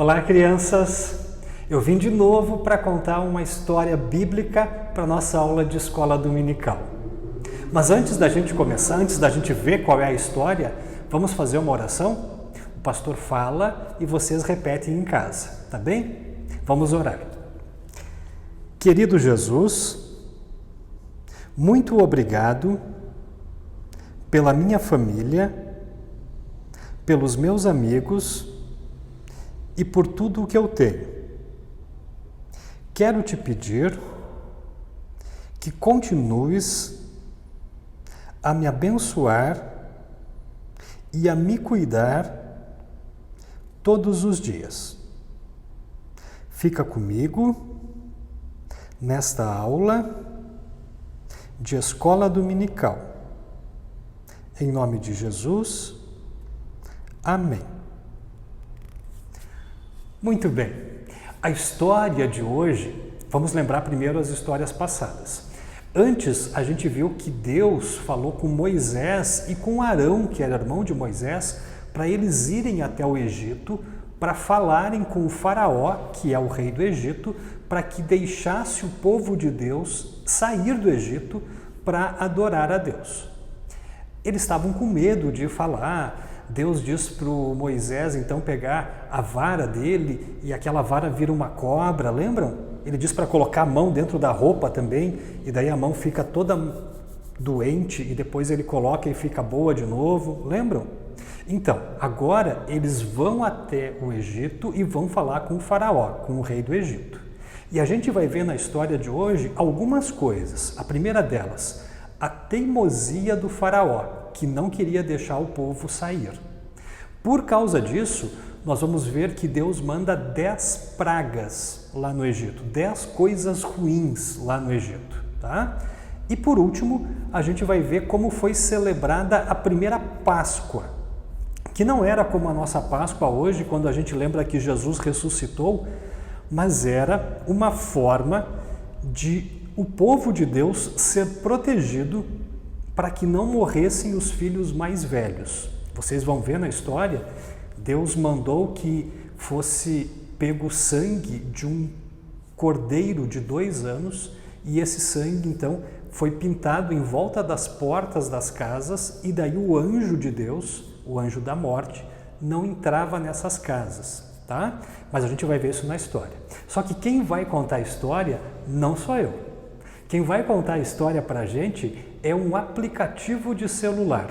Olá, crianças! Eu vim de novo para contar uma história bíblica para a nossa aula de escola dominical. Mas antes da gente começar, antes da gente ver qual é a história, vamos fazer uma oração? O pastor fala e vocês repetem em casa, tá bem? Vamos orar. Querido Jesus, muito obrigado pela minha família, pelos meus amigos e por tudo o que eu tenho. Quero te pedir que continues a me abençoar e a me cuidar todos os dias. Fica comigo nesta aula de escola dominical. Em nome de Jesus, amém. Muito bem, a história de hoje, vamos lembrar primeiro as histórias passadas. Antes, a gente viu que Deus falou com Moisés e com Arão, que era irmão de Moisés, para eles irem até o Egito, para falarem com o faraó, que é o rei do Egito, para que deixasse o povo de Deus sair do Egito para adorar a Deus. Eles estavam com medo de falar. Deus diz para o Moisés, então, pegar a vara dele e aquela vara vira uma cobra, lembram? Ele diz para colocar a mão dentro da roupa também, e daí a mão fica toda doente e depois ele coloca e fica boa de novo, lembram? Então, agora eles vão até o Egito e vão falar com o faraó, com o rei do Egito. E a gente vai ver na história de hoje algumas coisas. A primeira delas, a teimosia do faraó, que não queria deixar o povo sair. Por causa disso, nós vamos ver que Deus manda 10 pragas lá no Egito, 10 coisas ruins lá no Egito, tá? E por último, a gente vai ver como foi celebrada a primeira Páscoa, que não era como a nossa Páscoa hoje, quando a gente lembra que Jesus ressuscitou, mas era uma forma de o povo de Deus ser protegido para que não morressem os filhos mais velhos. Vocês vão ver na história, Deus mandou que fosse pego sangue de um cordeiro de 2 anos e esse sangue, então, foi pintado em volta das portas das casas e daí o anjo de Deus, o anjo da morte, não entrava nessas casas, tá? Mas a gente vai ver isso na história. Só que quem vai contar a história não sou eu. Quem vai contar a história para a gente é um aplicativo de celular.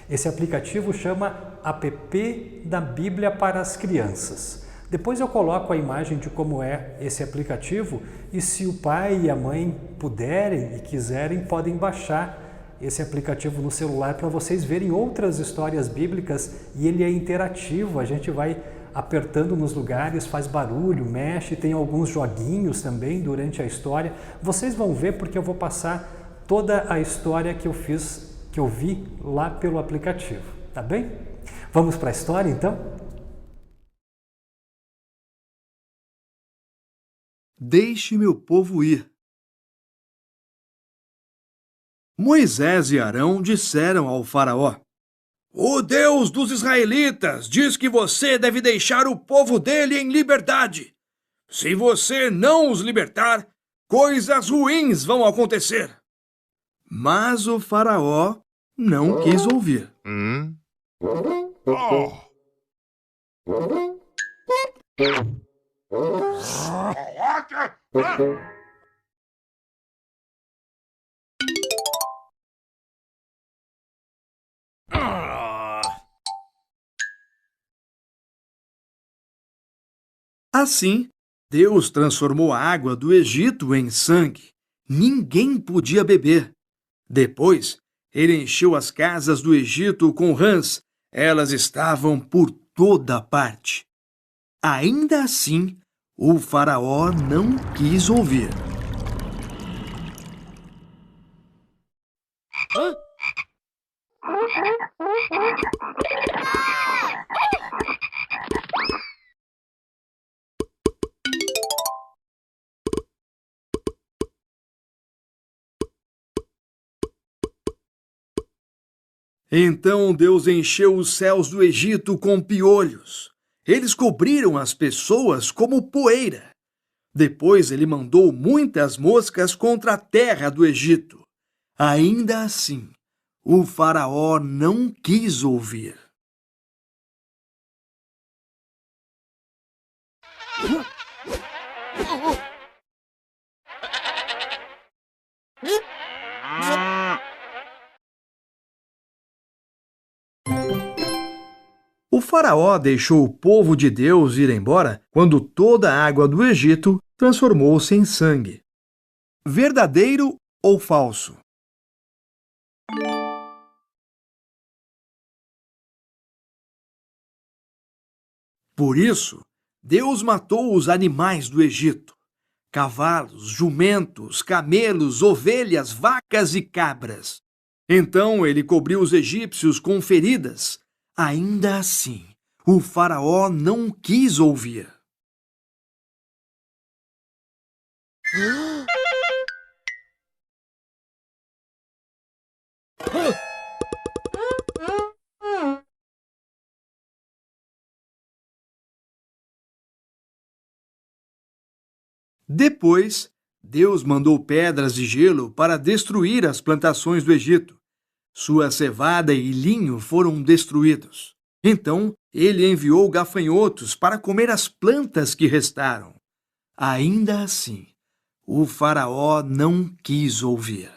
Esse aplicativo chama App da Bíblia para as Crianças. Depois eu coloco a imagem de como é esse aplicativo e se o pai e a mãe puderem e quiserem, podem baixar esse aplicativo no celular para vocês verem outras histórias bíblicas e ele é interativo, a gente vai apertando nos lugares, faz barulho, mexe, tem alguns joguinhos também durante a história. Vocês vão ver porque eu vou passar toda a história que eu vi lá pelo aplicativo, tá bem? Vamos para a história então? Deixe meu povo ir. Moisés e Arão disseram ao faraó: O Deus dos israelitas diz que você deve deixar o povo dele em liberdade. Se você não os libertar, coisas ruins vão acontecer. Mas o faraó não quis ouvir. Assim, Deus transformou a água do Egito em sangue. Ninguém podia beber. Depois, ele encheu as casas do Egito com rãs. Elas estavam por toda parte. Ainda assim, o faraó não quis ouvir. Então Deus encheu os céus do Egito com piolhos. Eles cobriram as pessoas como poeira. Depois ele mandou muitas moscas contra a terra do Egito. Ainda assim, o faraó não quis ouvir. O faraó deixou o povo de Deus ir embora quando toda a água do Egito transformou-se em sangue. Verdadeiro ou falso? Por isso, Deus matou os animais do Egito: cavalos, jumentos, camelos, ovelhas, vacas e cabras. Então ele cobriu os egípcios com feridas. Ainda assim, o faraó não quis ouvir. Depois, Deus mandou pedras de gelo para destruir as plantações do Egito. Sua cevada e linho foram destruídos. Então, ele enviou gafanhotos para comer as plantas que restaram. Ainda assim, o faraó não quis ouvir.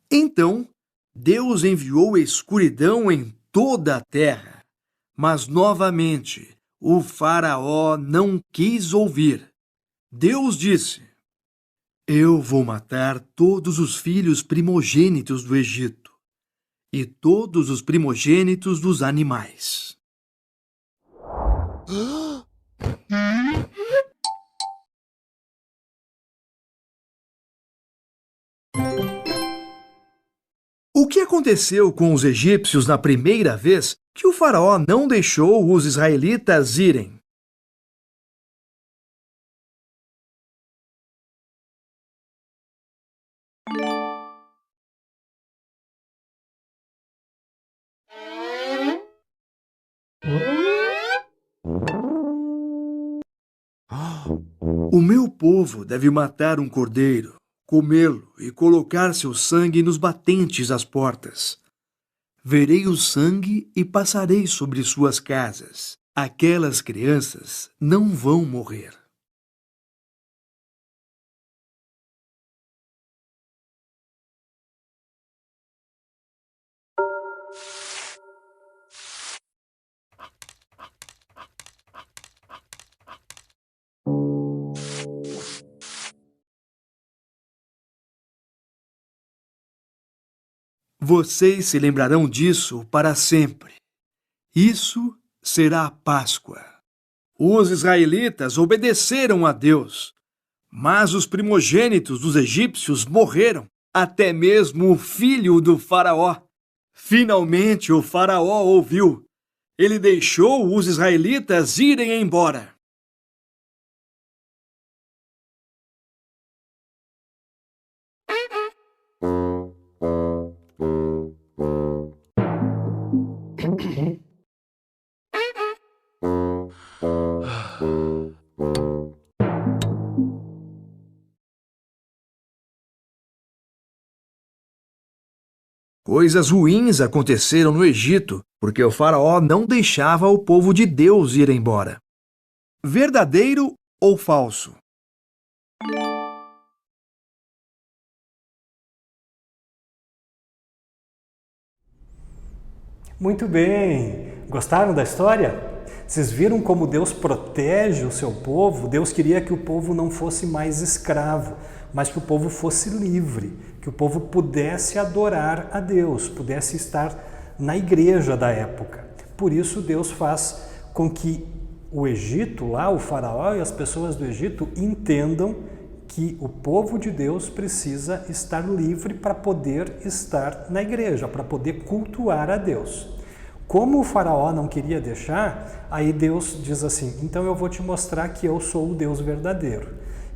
Então, Deus enviou escuridão em toda a terra. Mas, novamente, o faraó não quis ouvir. Deus disse: Eu vou matar todos os filhos primogênitos do Egito e todos os primogênitos dos animais. O que aconteceu com os egípcios na primeira vez que o faraó não deixou os israelitas irem? O meu povo deve matar um cordeiro, comê-lo e colocar seu sangue nos batentes das portas. Verei o sangue e passarei sobre suas casas. Aquelas crianças não vão morrer. Vocês se lembrarão disso para sempre. Isso será a Páscoa. Os israelitas obedeceram a Deus, mas os primogênitos dos egípcios morreram, até mesmo o filho do faraó. Finalmente o faraó ouviu. Ele deixou os israelitas irem embora. Coisas ruins aconteceram no Egito, porque o faraó não deixava o povo de Deus ir embora. Verdadeiro ou falso? Muito bem! Gostaram da história? Vocês viram como Deus protege o seu povo? Deus queria que o povo não fosse mais escravo, mas que o povo fosse livre, que o povo pudesse adorar a Deus, pudesse estar na igreja da época. Por isso Deus faz com que o Egito, lá o faraó e as pessoas do Egito entendam que o povo de Deus precisa estar livre para poder estar na igreja, para poder cultuar a Deus. Como o faraó não queria deixar, aí Deus diz assim, então eu vou te mostrar que eu sou o Deus verdadeiro.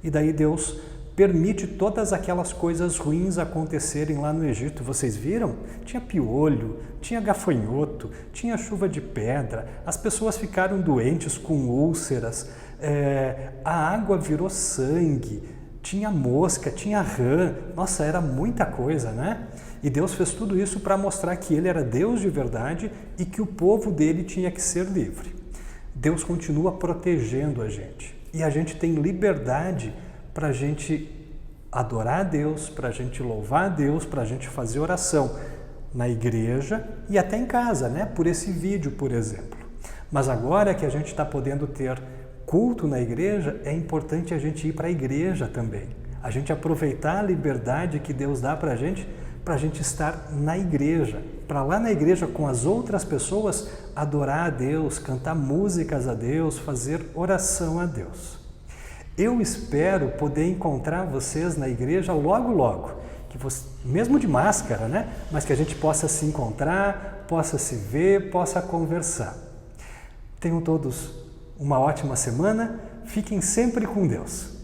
E daí Deus permite todas aquelas coisas ruins acontecerem lá no Egito. Vocês viram? Tinha piolho, tinha gafanhoto, tinha chuva de pedra, as pessoas ficaram doentes com úlceras, a água virou sangue, tinha mosca, tinha rã, nossa, era muita coisa, né? E Deus fez tudo isso para mostrar que Ele era Deus de verdade e que o povo dele tinha que ser livre. Deus continua protegendo a gente e a gente tem liberdade para a gente adorar a Deus, para a gente louvar a Deus, para a gente fazer oração na igreja e até em casa, né? Por esse vídeo, por exemplo. Mas agora que a gente está podendo ter culto na igreja, é importante a gente ir para a igreja também. A gente aproveitar a liberdade que Deus dá para a gente estar na igreja, para lá na igreja com as outras pessoas adorar a Deus, cantar músicas a Deus, fazer oração a Deus. Eu espero poder encontrar vocês na igreja logo, logo, que você, mesmo de máscara, né? Mas que a gente possa se encontrar, possa se ver, possa conversar. Tenham todos uma ótima semana, fiquem sempre com Deus.